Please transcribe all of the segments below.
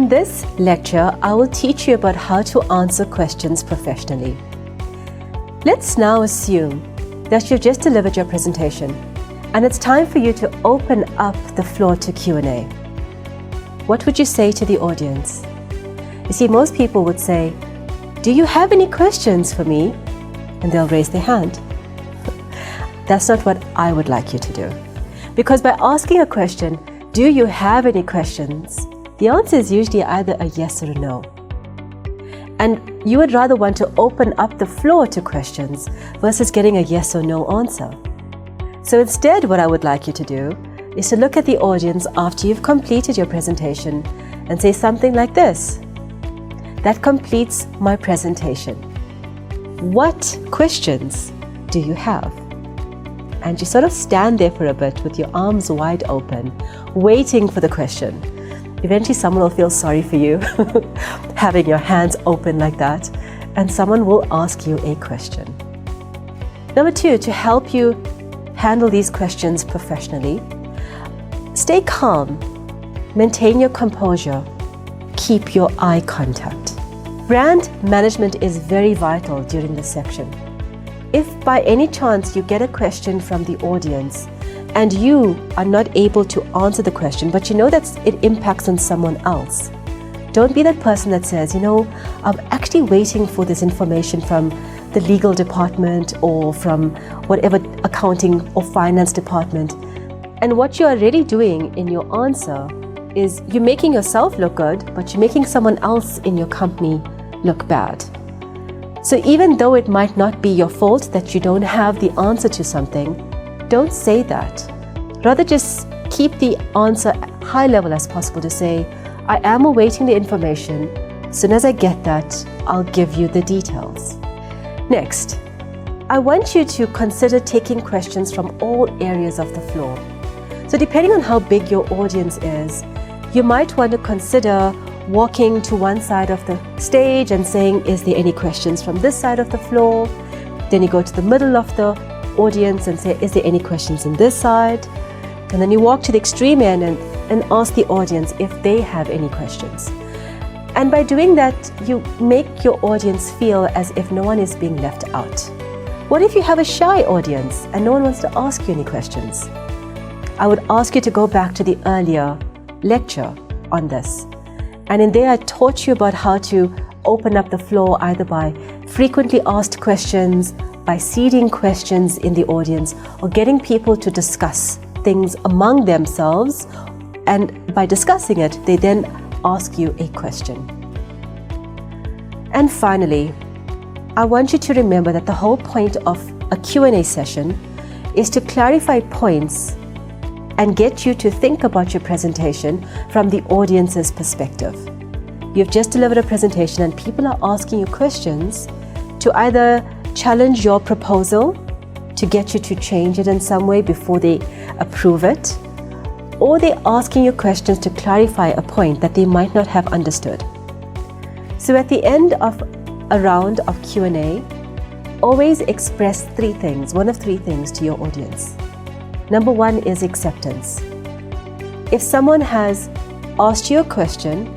In this lecture, I will teach you about how to answer questions professionally. Let's now assume that you've just delivered your presentation and it's time for you to open up the floor to Q&A. What would you say to the audience? You see, most people would say, "Do you have any questions for me?" And they'll raise their hand. That's not what I would like you to do. Because by asking a question, "Do you have any questions?" the answer is usually either a yes or a no. And you would rather want to open up the floor to questions versus getting a yes or no answer. So instead, what I would like you to do is to look at the audience after you've completed your presentation and say something like this: "That completes my presentation. What questions do you have?" And you sort of stand there for a bit with your arms wide open, waiting for the question. Eventually someone will feel sorry for you having your hands open like that, and someone will ask you a question. Number 2, to help you handle these questions professionally, stay calm, maintain your composure, keep your eye contact. Brand management is very vital during this section. If by any chance you get a question from the audience and you are not able to answer the question, but you know that it impacts on someone else, don't be that person that says, "I'm actually waiting for this information from the legal department or from whatever accounting or finance department." And what you're already doing in your answer is you're making yourself look good, but you're making someone else in your company look bad. So even though it might not be your fault that you don't have the answer to something, don't say that. Rather just keep the answer high level as possible to say, "I am awaiting the information. As soon as I get that, I'll give you the details." Next, I want you to consider taking questions from all areas of the floor. So depending on how big your audience is, you might want to consider walking to one side of the stage and saying, "Is there any questions from this side of the floor?" Then you go to the middle of the audience and say, "Is there any questions on this side?" And then you walk to the extreme end and ask the audience if they have any questions. And by doing that, you make your audience feel as if no one is being left out. What if you have a shy audience and no one wants to ask you any questions? I would ask you to go back to the earlier lecture on this. And in there, I taught you about how to open up the floor either by frequently asked questions, by seeding questions in the audience, or getting people to discuss things among themselves. And by discussing it, they then ask you a question. And finally, I want you to remember that the whole point of a Q&A session is to clarify points and get you to think about your presentation from the audience's perspective. You've just delivered a presentation and people are asking you questions to either challenge your proposal, to get you to change it in some way before they approve it, or they're asking you questions to clarify a point that they might not have understood. So at the end of a round of Q&A, always express one of three things to your audience. Number 1 is acceptance. If someone has asked you a question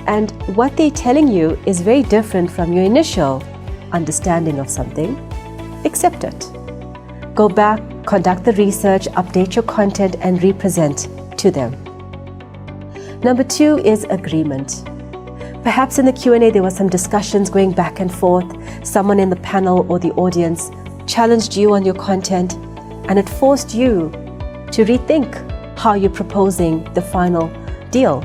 and what they're telling you is very different from your initial understanding of something, accept it. Go back, conduct the research, update your content, and represent to them. Number 2 is agreement. Perhaps in the Q&A there were some discussions going back and forth. Someone in the panel or the audience challenged you on your content, and it forced you to rethink how you're proposing the final deal.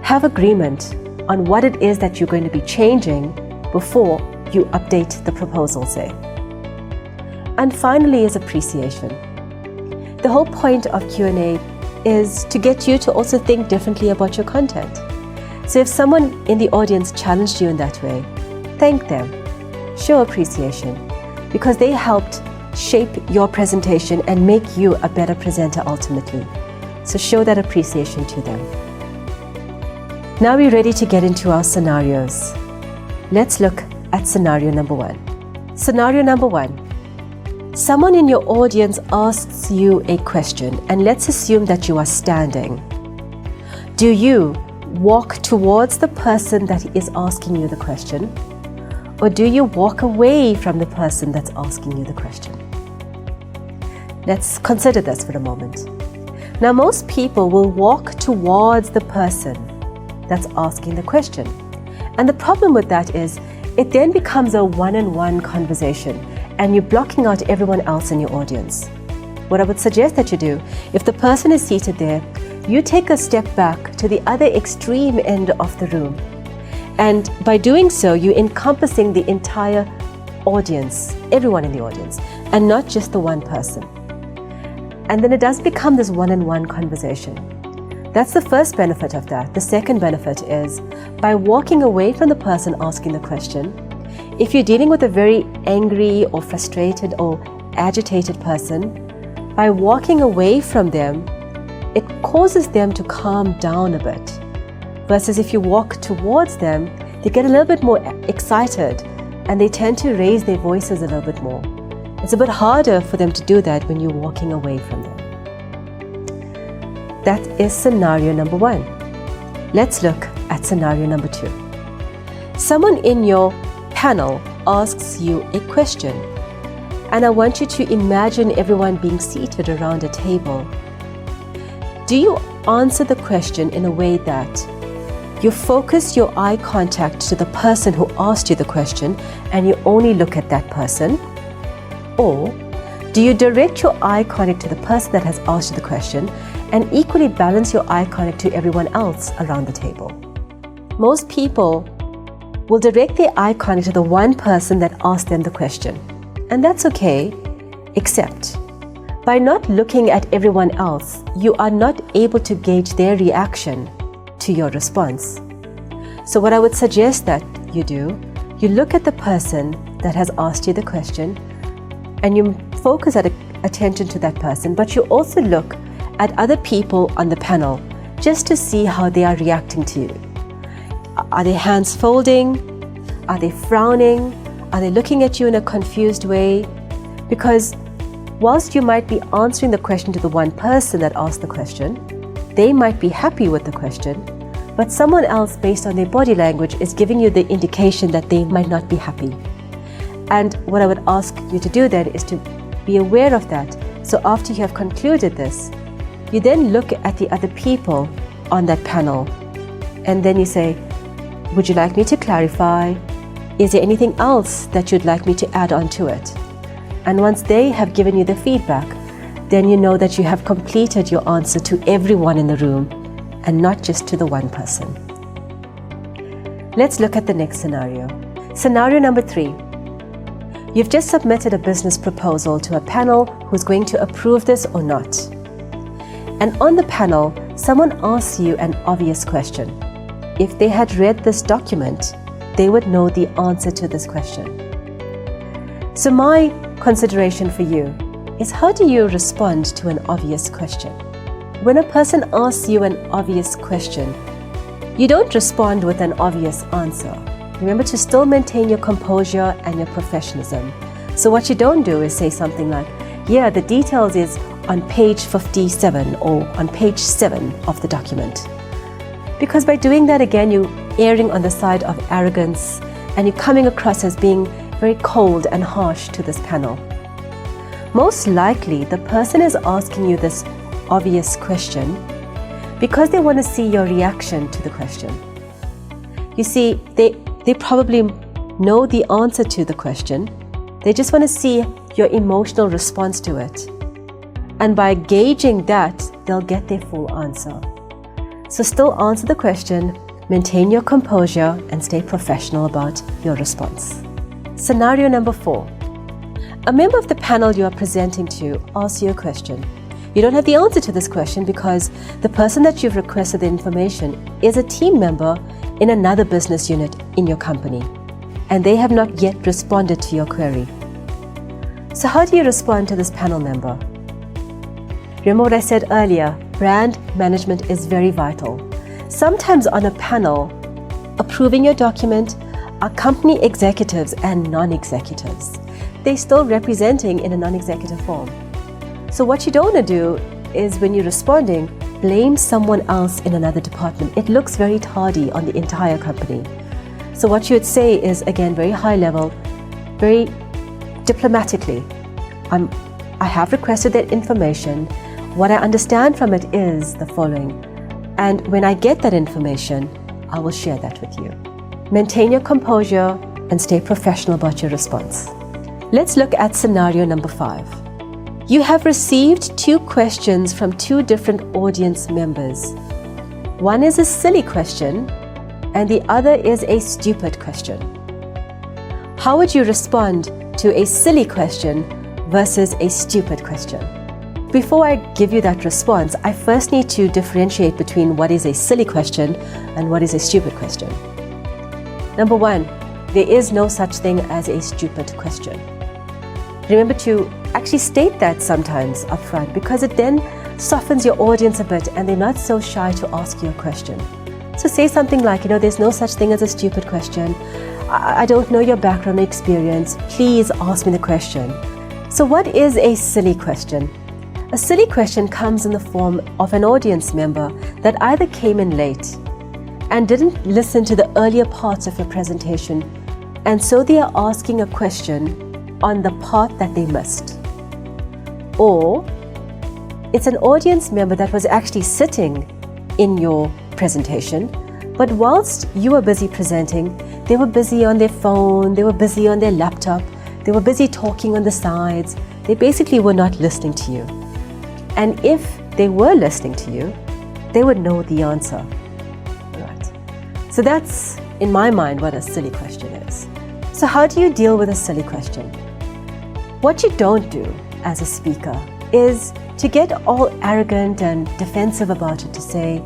Have agreement on what it is that you're going to be changing before you update the proposal, say. And finally is appreciation. The whole point of Q&A is to get you to also think differently about your content. So if someone in the audience challenged you in that way, thank them, show appreciation, because they helped shape your presentation and make you a better presenter ultimately. So show that appreciation to them. Now we're ready to get into our scenarios. Let's look at scenario number 1. Scenario number 1. Someone in your audience asks you a question, and let's assume that you are standing. Do you walk towards the person that is asking you the question, or do you walk away from the person that's asking you the question? Let's consider this for a moment. Now, most people will walk towards the person that's asking the question. And the problem with that is it then becomes a one-on-one conversation and you're blocking out everyone else in your audience. What I would suggest that you do, if the person is seated there, you take a step back to the other extreme end of the room. And by doing so, you're encompassing the entire audience, everyone in the audience, and not just the one person. And then it does become this one-on-one conversation. That's the first benefit of that. The second benefit is by walking away from the person asking the question, if you're dealing with a very angry or frustrated or agitated person, by walking away from them, it causes them to calm down a bit. Versus if you walk towards them, they get a little bit more excited and they tend to raise their voices a little bit more. It's a bit harder for them to do that when you're walking away from them. That is scenario number 1. Let's look at scenario number 2. Someone in your panel asks you a question, and I want you to imagine everyone being seated around a table. Do you answer the question in a way that you focus your eye contact to the person who asked you the question and you only look at that person? Or do you direct your eye contact to the person that has asked you the question and equally balance your eye contact to everyone else around the table? Most people will direct their eye contact to the one person that asked them the question. And that's okay, except by not looking at everyone else, you are not able to gauge their reaction to your response. So what I would suggest that you do, you look at the person that has asked you the question and you focus attention to that person, but you also look at other people on the panel just to see how they are reacting to you. Are their hands folding? Are they frowning? Are they looking at you in a confused way? Because whilst you might be answering the question to the one person that asked the question, they might be happy with the question, but someone else based on their body language is giving you the indication that they might not be happy. And what I would ask you to do then is to be aware of that. So after you have concluded this, you then look at the other people on that panel and then you say, would you like me to clarify? Is there anything else that you'd like me to add on to it? And once they have given you the feedback, then you know that you have completed your answer to everyone in the room and not just to the one person. Let's look at the next scenario. Scenario number 3. You've just submitted a business proposal to a panel who's going to approve this or not. And on the panel, someone asks you an obvious question. If they had read this document, they would know the answer to this question. So my consideration for you is, how do you respond to an obvious question? When a person asks you an obvious question, you don't respond with an obvious answer. Remember to still maintain your composure and your professionalism. So what you don't do is say something like, yeah, the details is on page 57 or on page 7 of the document. Because by doing that, again, you're erring on the side of arrogance and you're coming across as being very cold and harsh to this panel. Most likely, the person is asking you this obvious question because they want to see your reaction to the question. You see, they probably know the answer to the question. They just want to see your emotional response to it. And by gauging that, they'll get their full answer. So still answer the question, maintain your composure, and stay professional about your response. Scenario number 4. A member of the panel you are presenting to asks you a question. You don't have the answer to this question because the person that you've requested the information is a team member in another business unit in your company, and they have not yet responded to your query. So how do you respond to this panel member? Remember what I said earlier, brand management is very vital. Sometimes on a panel, approving your document are company executives and non-executives. They're still representing in a non-executive form. So what you don't want to do is, when you're responding, blame someone else in another department, it looks very tardy on the entire company. So what you would say is, again, very high level, very diplomatically, I have requested that information. What I understand from it is the following. And when I get that information, I will share that with you. Maintain your composure and stay professional about your response. Let's look at scenario number 5. You have received 2 questions from 2 different audience members. One is a silly question and the other is a stupid question. How would you respond to a silly question versus a stupid question? Before I give you that response, I first need to differentiate between what is a silly question and what is a stupid question. Number 1, there is no such thing as a stupid question. Remember to actually state that sometimes up front, because it then softens your audience a bit and they're not so shy to ask you a question. So say something like, there's no such thing as a stupid question. I don't know your background experience. Please ask me the question. So what is a silly question? A silly question comes in the form of an audience member that either came in late and didn't listen to the earlier parts of your presentation, and so they are asking a question on the part that they missed. Or it's an audience member that was actually sitting in your presentation, but whilst you were busy presenting, they were busy on their phone, they were busy on their laptop, they were busy talking on the sides. They basically were not listening to you. And if they were listening to you, they would know the answer. Right. So that's, in my mind, what a silly question is. So how do you deal with a silly question? What you don't do as a speaker is to get all arrogant and defensive about it, to say,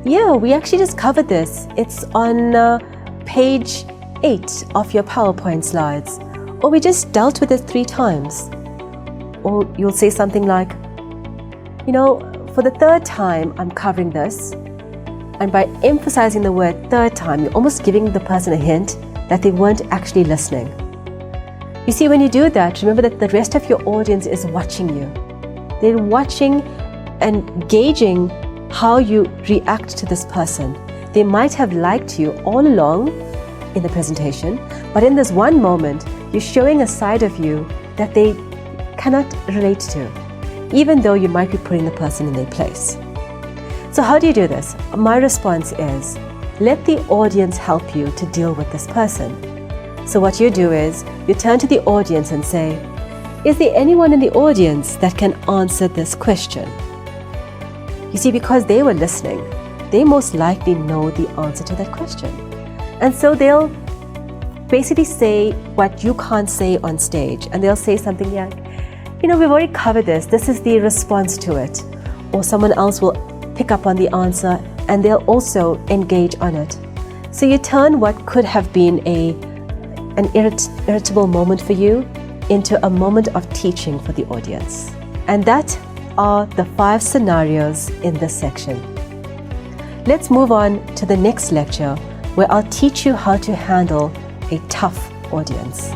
yeah, we actually just covered this. It's on page 8 of your PowerPoint slides. Or we just dealt with it 3 times. Or you'll say something like, for the 3rd time I'm covering this. And by emphasizing the word 3rd time, you're almost giving the person a hint that they weren't actually listening. You see, when you do that, remember that the rest of your audience is watching you. They're watching and gauging how you react to this person. They might have liked you all along in the presentation, but in this one moment, you're showing a side of you that they cannot relate to, even though you might be putting the person in their place. So how do you do this? My response is, let the audience help you to deal with this person. So what you do is, you turn to the audience and say, is there anyone in the audience that can answer this question? You see, because they were listening, they most likely know the answer to that question. And so they'll basically say what you can't say on stage. And they'll say something like, we've already covered this. This is the response to it. Or someone else will pick up on the answer and they'll also engage on it. So you turn what could have been an irritable moment for you into a moment of teaching for the audience. And that are the 5 scenarios in this section. Let's move on to the next lecture, where I'll teach you how to handle a tough audience.